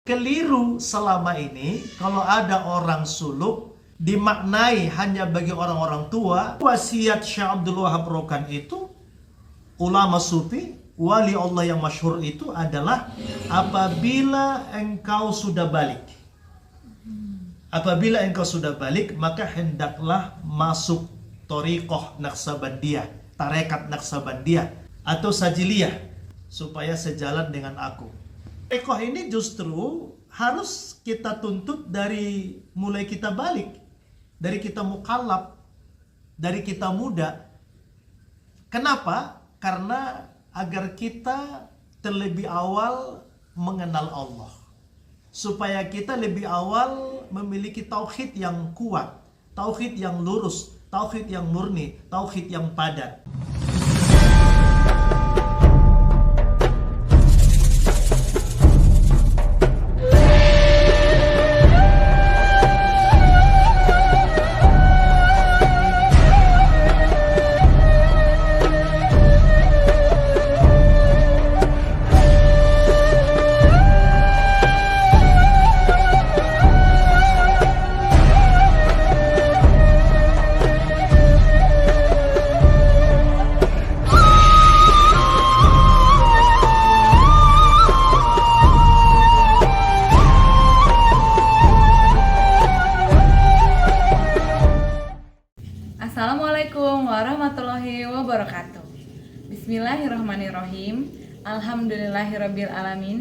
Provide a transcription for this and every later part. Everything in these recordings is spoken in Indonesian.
Keliru selama ini kalau ada orang suluk dimaknai hanya bagi orang-orang tua. Wasiat Syekh Abdul Wahab Rokan itu, ulama sufi, wali Allah yang masyhur itu adalah apabila engkau sudah balik. Apabila engkau sudah balik, maka hendaklah masuk thariqah Naqsabandiyah, tarekat Naqsabandiyah atau Sajiliyah supaya sejalan dengan aku. Thariqah ini justru harus kita tuntut dari mulai kita balik, dari kita mukallaf, dari kita muda. Kenapa? Karena agar kita terlebih awal mengenal Allah, supaya kita lebih awal memiliki tauhid yang kuat, tauhid yang lurus, tauhid yang murni, tauhid yang padat. Assalamualaikum warahmatullahi wabarakatuh. Bismillahirrahmanirrahim. Alhamdulillahirabbil alamin.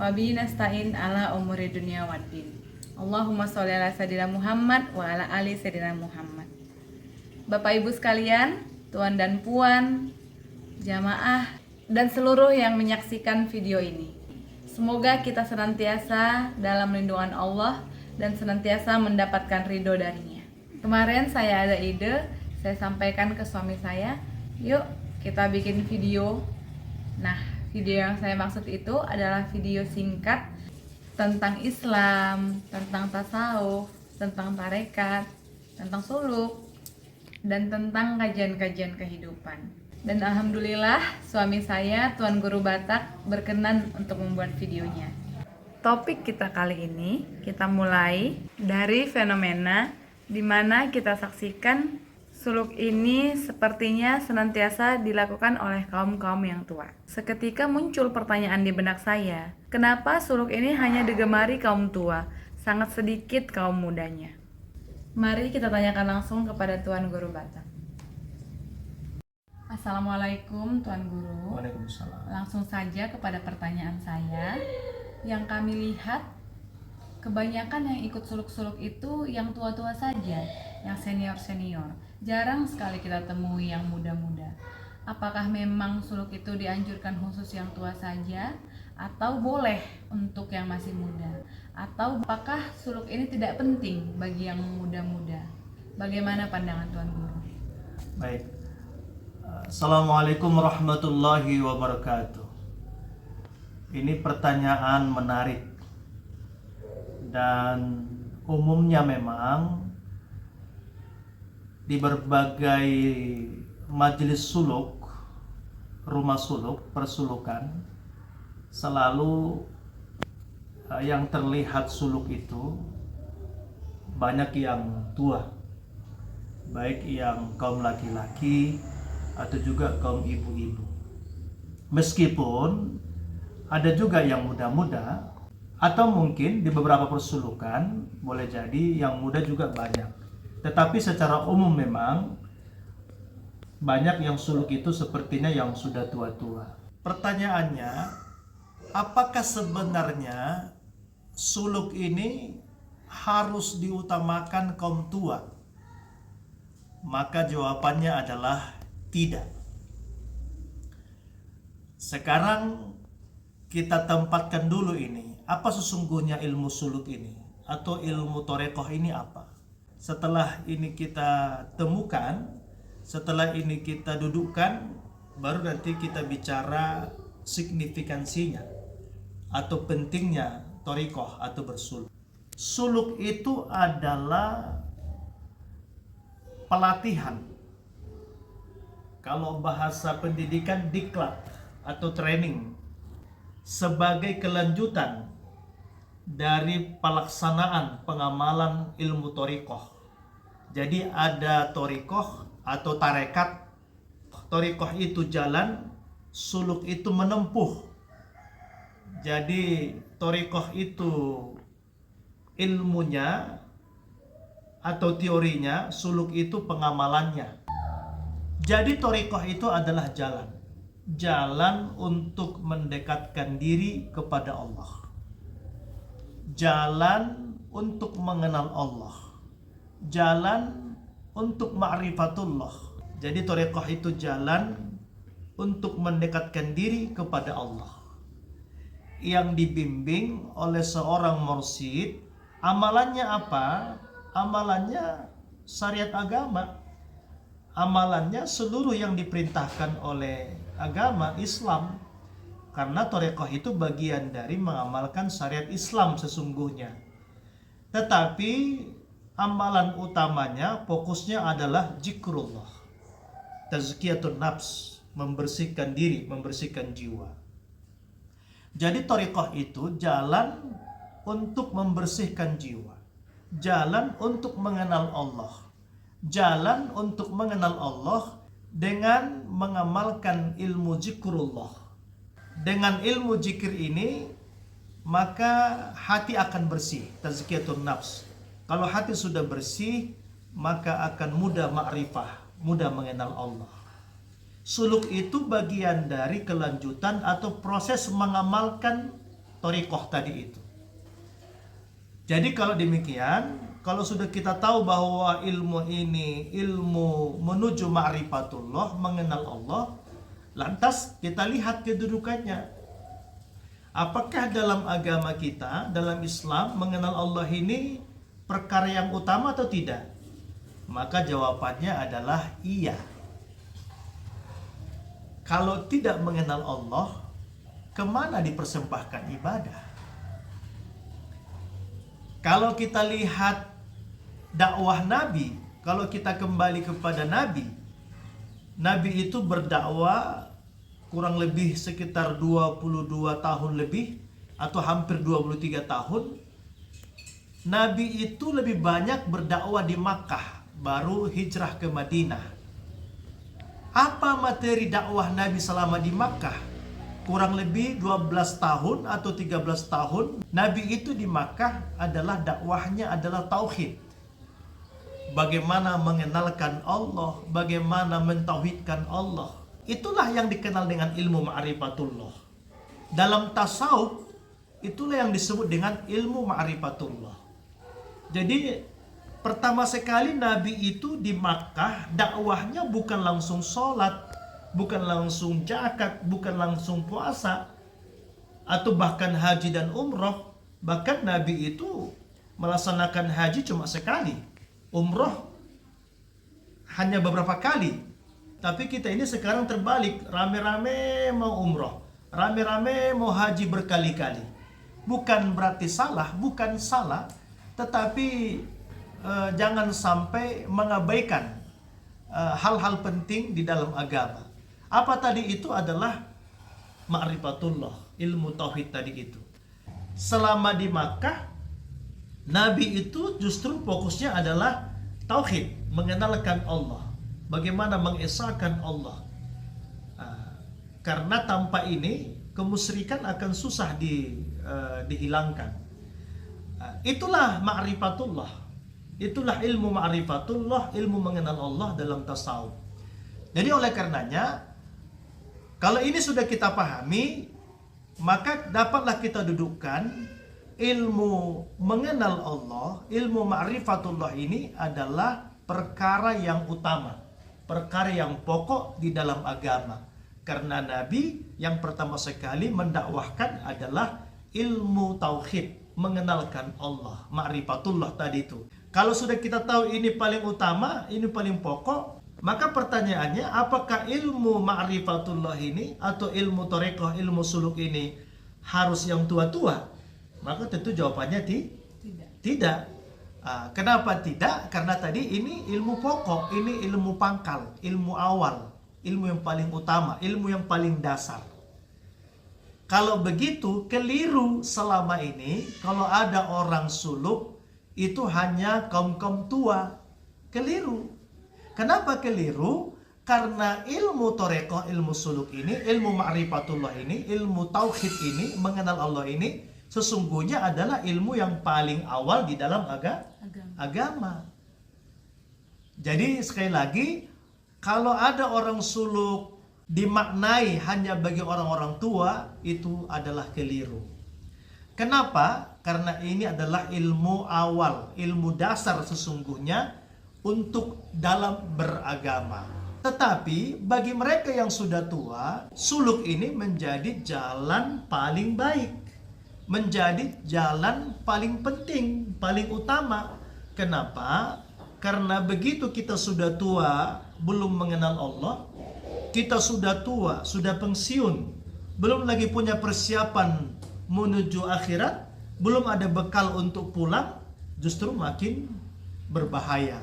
Wabihi nasta'in ala umuri dunya waddin. Allahumma sholli ala sayyidina Muhammad wa ala ali sayyidina Muhammad. Bapak Ibu sekalian, tuan dan puan, jamaah dan seluruh yang menyaksikan video ini. Semoga kita senantiasa dalam lindungan Allah dan senantiasa mendapatkan ridho darinya. Kemarin saya ada ide, saya sampaikan ke suami saya, yuk kita bikin video. Nah, video yang saya maksud itu adalah video singkat tentang Islam, tentang tasawuf, tentang tarekat, tentang suluk, dan tentang kajian-kajian kehidupan. Dan alhamdulillah suami saya, Tuan Guru Batak, berkenan untuk membuat videonya. Topik kita kali ini, kita mulai dari fenomena di mana kita saksikan suluk ini sepertinya senantiasa dilakukan oleh kaum-kaum yang tua. Seketika muncul pertanyaan di benak saya, kenapa suluk ini hanya digemari kaum tua, sangat sedikit kaum mudanya? Mari kita tanyakan langsung kepada Tuan Guru Batak. Assalamualaikum Tuan Guru. Waalaikumsalam. Langsung saja kepada pertanyaan saya. Yang kami lihat, kebanyakan yang ikut suluk-suluk itu yang tua-tua saja, yang senior-senior. Jarang sekali kita temui yang muda-muda. Apakah memang suluk itu dianjurkan khusus yang tua saja? Atau boleh untuk yang masih muda? Atau apakah suluk ini tidak penting bagi yang muda-muda? Bagaimana pandangan Tuan Guru? Baik. Assalamualaikum warahmatullahi wabarakatuh. Ini pertanyaan menarik. Dan umumnya memang di berbagai majelis suluk, rumah suluk, persulukan, selalu yang terlihat suluk itu banyak yang tua, baik yang kaum laki-laki atau juga kaum ibu-ibu. Meskipun ada juga yang muda-muda, atau mungkin di beberapa persulukan boleh jadi yang muda juga banyak. Tetapi secara umum memang banyak yang suluk itu sepertinya yang sudah tua-tua. Pertanyaannya, apakah sebenarnya suluk ini harus diutamakan kaum tua? Maka jawabannya adalah tidak. Sekarang kita tempatkan dulu ini. Apa sesungguhnya ilmu suluk ini? Atau ilmu thariqah ini apa? Setelah ini kita temukan, setelah ini kita dudukkan, baru nanti kita bicara signifikansinya atau pentingnya thariqah atau bersuluk. Suluk itu adalah pelatihan. Kalau bahasa pendidikan diklat atau training, sebagai kelanjutan dari pelaksanaan pengamalan ilmu thariqah. Jadi ada thariqah atau tarekat. Thariqah itu jalan, suluk itu menempuh. Jadi thariqah itu ilmunya atau teorinya, suluk itu pengamalannya. Jadi thariqah itu adalah jalan. Jalan untuk mendekatkan diri kepada Allah. Jalan untuk mengenal Allah. Jalan untuk ma'rifatullah. Jadi thariqah itu jalan untuk mendekatkan diri kepada Allah. Yang dibimbing oleh seorang mursyid, amalannya apa? Amalannya syariat agama. Amalannya seluruh yang diperintahkan oleh agama Islam. Karena thariqah itu bagian dari mengamalkan syariat Islam sesungguhnya. Tetapi amalan utamanya, fokusnya adalah zikrullah, tazkiyatun nafs, membersihkan diri, membersihkan jiwa. Jadi thariqah itu jalan untuk membersihkan jiwa, jalan untuk mengenal Allah, jalan untuk mengenal Allah dengan mengamalkan ilmu zikrullah. Dengan ilmu zikir ini maka hati akan bersih, tazkiyatun nafs. Kalau hati sudah bersih, maka akan mudah ma'rifah, mudah mengenal Allah. Suluk itu bagian dari kelanjutan atau proses mengamalkan thariqah tadi itu. Jadi kalau demikian, kalau sudah kita tahu bahwa ilmu ini ilmu menuju ma'rifatullah, mengenal Allah, lantas kita lihat kedudukannya. Apakah dalam agama kita, dalam Islam, mengenal Allah ini perkara yang utama atau tidak? Maka jawabannya adalah iya. Kalau tidak mengenal Allah, kemana dipersembahkan ibadah? Kalau kita lihat dakwah Nabi, kalau kita kembali kepada Nabi, Nabi itu berdakwah kurang lebih sekitar 22 tahun lebih atau hampir 23 tahun. Nabi itu lebih banyak berdakwah di Makkah, baru hijrah ke Madinah. Apa materi dakwah Nabi selama di Makkah? Kurang lebih 12 tahun atau 13 tahun Nabi itu di Makkah adalah dakwahnya adalah tauhid. Bagaimana mengenalkan Allah, bagaimana mentauhidkan Allah. Itulah yang dikenal dengan ilmu ma'rifatullah. Dalam tasawuf, itulah yang disebut dengan ilmu ma'rifatullah. Jadi pertama sekali Nabi itu di Makkah, dakwahnya bukan langsung sholat, bukan langsung zakat, bukan langsung puasa, atau bahkan haji dan umroh. Bahkan Nabi itu melaksanakan haji cuma sekali, umroh hanya beberapa kali. Tapi kita ini sekarang terbalik, rame-rame mau umroh, rame-rame mau haji berkali-kali. Bukan berarti salah, bukan salah, tetapi jangan sampai mengabaikan hal-hal penting di dalam agama. Apa tadi itu adalah ma'rifatullah, ilmu tauhid tadi itu. Selama di Makkah, Nabi itu justru fokusnya adalah tauhid, mengenalkan Allah, bagaimana mengesahkan Allah. Karena tanpa ini kemusyrikan akan susah dihilangkan. Itulah ma'rifatullah, itulah ilmu ma'rifatullah, ilmu mengenal Allah dalam tasawuf. Jadi oleh karenanya, kalau ini sudah kita pahami, maka dapatlah kita dudukkan ilmu mengenal Allah, ilmu ma'rifatullah ini adalah perkara yang utama, perkara yang pokok di dalam agama. Karena Nabi yang pertama sekali mendakwahkan adalah ilmu tauhid, mengenalkan Allah, ma'rifatullah tadi itu. Kalau sudah kita tahu ini paling utama, ini paling pokok, maka pertanyaannya, apakah ilmu ma'rifatullah ini atau ilmu thariqah, ilmu suluk ini harus yang tua-tua? Maka tentu jawabannya tidak. Kenapa tidak? Karena tadi ini ilmu pokok, ini ilmu pangkal, ilmu awal, ilmu yang paling utama, ilmu yang paling dasar. Kalau begitu keliru selama ini kalau ada orang suluk itu hanya kaum-kaum tua. Keliru. Kenapa keliru? Karena ilmu torekoh, ilmu suluk ini, ilmu ma'rifatullah ini, ilmu tauhid ini, mengenal Allah ini sesungguhnya adalah ilmu yang paling awal di dalam agama. Jadi sekali lagi, kalau ada orang suluk dimaknai hanya bagi orang-orang tua, itu adalah keliru. Kenapa? Karena ini adalah ilmu awal, ilmu dasar sesungguhnya untuk dalam beragama. Tetapi bagi mereka yang sudah tua, suluk ini menjadi jalan paling baik, menjadi jalan paling penting, paling utama. Kenapa? Karena begitu kita sudah tua, belum mengenal Allah, kita sudah tua, sudah pensiun, belum lagi punya persiapan menuju akhirat, belum ada bekal untuk pulang, justru makin berbahaya,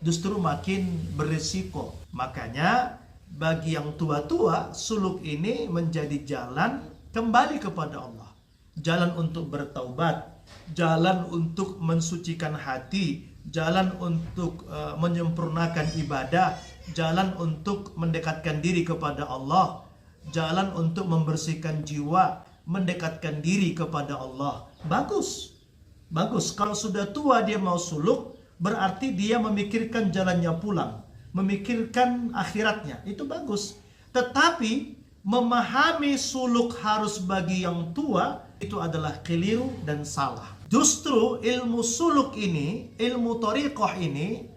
justru makin berisiko. Makanya bagi yang tua-tua, suluk ini menjadi jalan kembali kepada Allah, jalan untuk bertaubat, jalan untuk mensucikan hati, jalan untuk menyempurnakan ibadah, jalan untuk mendekatkan diri kepada Allah, jalan untuk membersihkan jiwa, mendekatkan diri kepada Allah. Bagus. Kalau sudah tua dia mau suluk, berarti dia memikirkan jalannya pulang, memikirkan akhiratnya. Itu bagus. Tetapi memahami suluk harus bagi yang tua, itu adalah keliru dan salah. Justru ilmu suluk ini, ilmu thariqah ini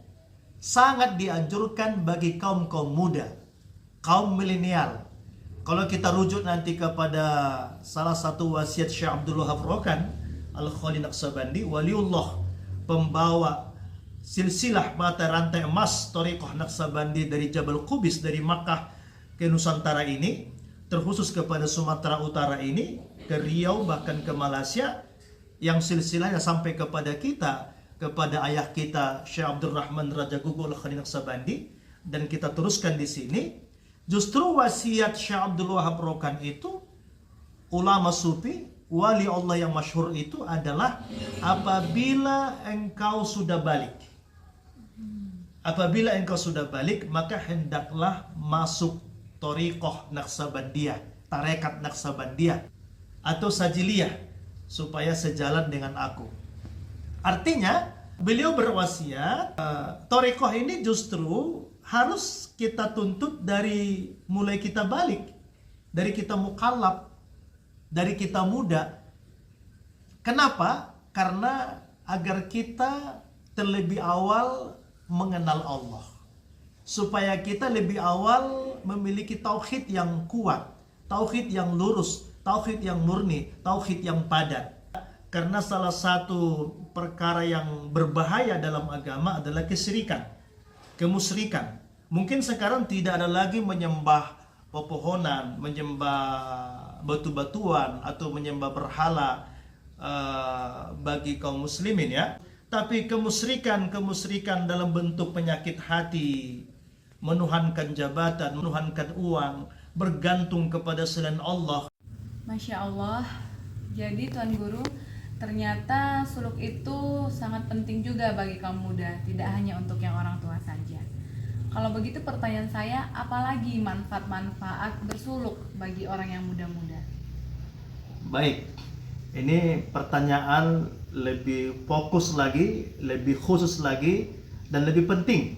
sangat dianjurkan bagi kaum-kaum muda, kaum milenial. Kalau kita rujuk nanti kepada salah satu wasiat Syekh Abdul Wahab Rokan Al-Khali Naqsabandi, waliullah, pembawa silsilah mata rantai emas thariqah Naqsabandi dari Jabal Qubis, dari Makkah ke Nusantara ini, terkhusus kepada Sumatera Utara ini, ke Riau, bahkan ke Malaysia, yang silsilahnya sampai kepada kita, kepada ayah kita Syekh Abdurrahman Raja Gugul Al-Khali Naqsabandi, dan kita teruskan di sini. Justru wasiat Syekh Abdul Wahab Rokan itu, ulama sufi, wali Allah yang masyhur itu adalah apabila engkau sudah balik, maka hendaklah masuk thariqah Naqsabandiyah, tarekat Naqsabandiyah atau Sajiliyah, supaya sejalan dengan aku. Artinya beliau berwasiat thariqah ini justru harus kita tuntut dari mulai kita balik, dari kita mukallaf, dari kita muda. Kenapa? Karena agar kita terlebih awal mengenal Allah, supaya kita lebih awal memiliki tauhid yang kuat, tauhid yang lurus, tauhid yang murni, tauhid yang padat. Karena salah satu perkara yang berbahaya dalam agama adalah kesyirikan, kemusyrikan. Mungkin sekarang tidak ada lagi menyembah pepohonan, menyembah batu-batuan atau menyembah berhala bagi kaum muslimin, ya. Tapi kemusyrikan dalam bentuk penyakit hati, menuhankan jabatan, menuhankan uang, bergantung kepada selain Allah. Masya Allah. Jadi Tuan Guru, ternyata suluk itu sangat penting juga bagi kaum muda, tidak hanya untuk yang orang tua saja. Kalau begitu pertanyaan saya, apalagi manfaat-manfaat bersuluk bagi orang yang muda-muda? Baik, ini pertanyaan lebih fokus lagi, lebih khusus lagi, dan lebih penting.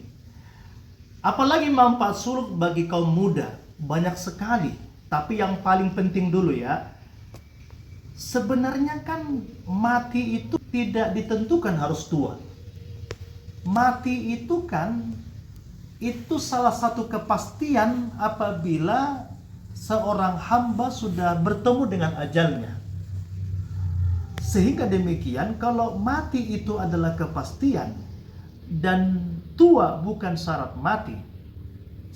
Apalagi manfaat suluk bagi kaum muda? Banyak sekali. Tapi yang paling penting dulu, ya, sebenarnya kan mati itu tidak ditentukan harus tua. Mati itu kan, itu salah satu kepastian apabila seorang hamba sudah bertemu dengan ajalnya. Sehingga demikian, kalau mati itu adalah kepastian dan tua bukan syarat mati.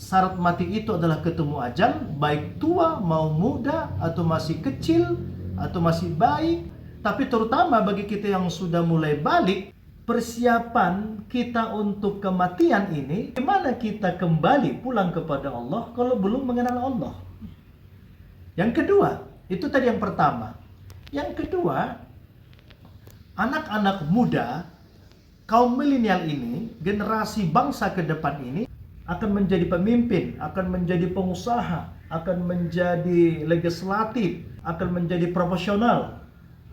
Syarat mati itu adalah ketemu ajal, baik tua mau muda atau masih kecil atau masih baik. Tapi terutama bagi kita yang sudah mulai balik, persiapan kita untuk kematian ini, bagaimana kita kembali pulang kepada Allah kalau belum mengenal Allah. Yang kedua, Itu tadi yang pertama. Yang kedua, anak-anak muda, kaum milenial ini, generasi bangsa ke depan ini akan menjadi pemimpin, akan menjadi pengusaha, akan menjadi legislatif, akan menjadi profesional,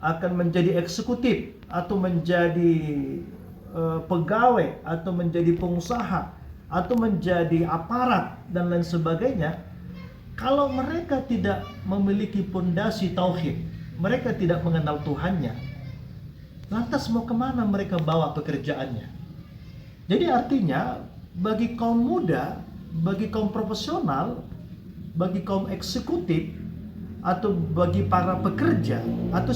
akan menjadi eksekutif, atau menjadi pegawai, atau menjadi pengusaha, atau menjadi aparat, dan lain sebagainya. Kalau mereka tidak memiliki pondasi tauhid, mereka tidak mengenal Tuhannya, lantas mau kemana mereka bawa pekerjaannya? Jadi artinya bagi kaum muda, bagi kaum profesional, bagi kaum eksekutif, atau bagi para pekerja, atau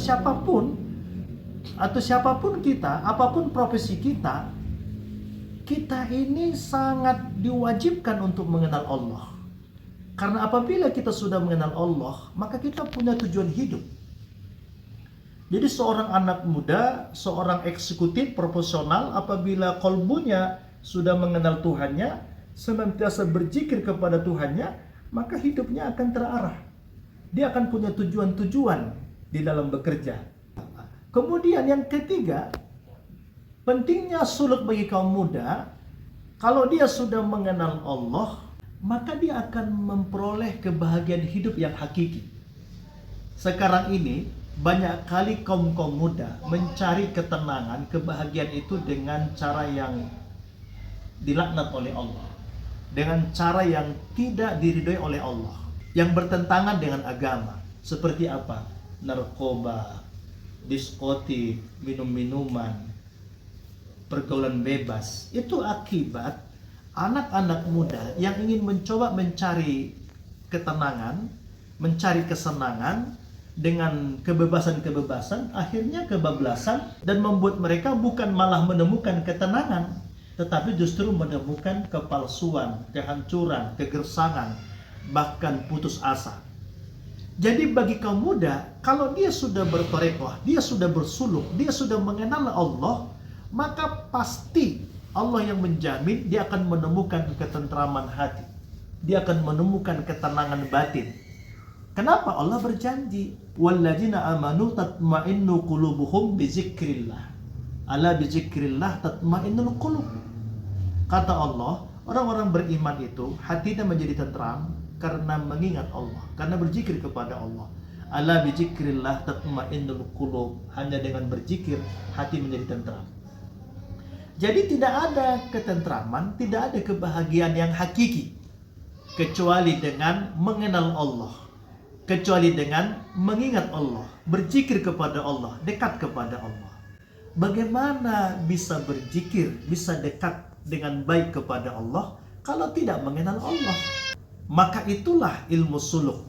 siapapun kita, apapun profesi kita, kita ini sangat diwajibkan untuk mengenal Allah. Karena apabila kita sudah mengenal Allah, maka kita punya tujuan hidup. Jadi seorang anak muda, seorang eksekutif profesional, apabila kolbunya sudah mengenal Tuhannya, senantiasa berzikir kepada Tuhannya, maka hidupnya akan terarah. Dia akan punya tujuan-tujuan di dalam bekerja. Kemudian yang ketiga, pentingnya suluk bagi kaum muda. Kalau dia sudah mengenal Allah, maka dia akan memperoleh kebahagiaan hidup yang hakiki. Sekarang ini banyak kali kaum muda mencari ketenangan, kebahagiaan itu dengan cara yang dilaknat oleh Allah, dengan cara yang tidak diridhoi oleh Allah, yang bertentangan dengan agama. Seperti apa? Narkoba, diskotik, minum-minuman, pergaulan bebas. Itu akibat anak-anak muda yang ingin mencoba mencari ketenangan, mencari kesenangan dengan kebebasan-kebebasan, akhirnya kebablasan, dan membuat mereka bukan malah menemukan ketenangan, tetapi justru menemukan kepalsuan, kehancuran, kegersangan, bahkan putus asa. Jadi bagi kaum muda, kalau dia sudah bertarekat, dia sudah bersuluk, dia sudah mengenal Allah, maka pasti Allah yang menjamin dia akan menemukan ketentraman hati. Dia akan menemukan ketenangan batin. Kenapa? Allah berjanji, walladzina amanu tatma'innu qulubuhum bizikrillah. Ala bizikrillah tatma'innul qulub. Kata Allah, orang-orang beriman itu hatinya menjadi tentram karena mengingat Allah, karena berzikir kepada Allah. Ala bizikrillah tatma'innul qulub. Hanya dengan berzikir hati menjadi tentram. Jadi tidak ada ketentraman, tidak ada kebahagiaan yang hakiki kecuali dengan mengenal Allah, kecuali dengan mengingat Allah, berzikir kepada Allah, dekat kepada Allah. Bagaimana bisa berzikir, bisa dekat dengan baik kepada Allah kalau tidak mengenal Allah? Maka itulah ilmu suluk.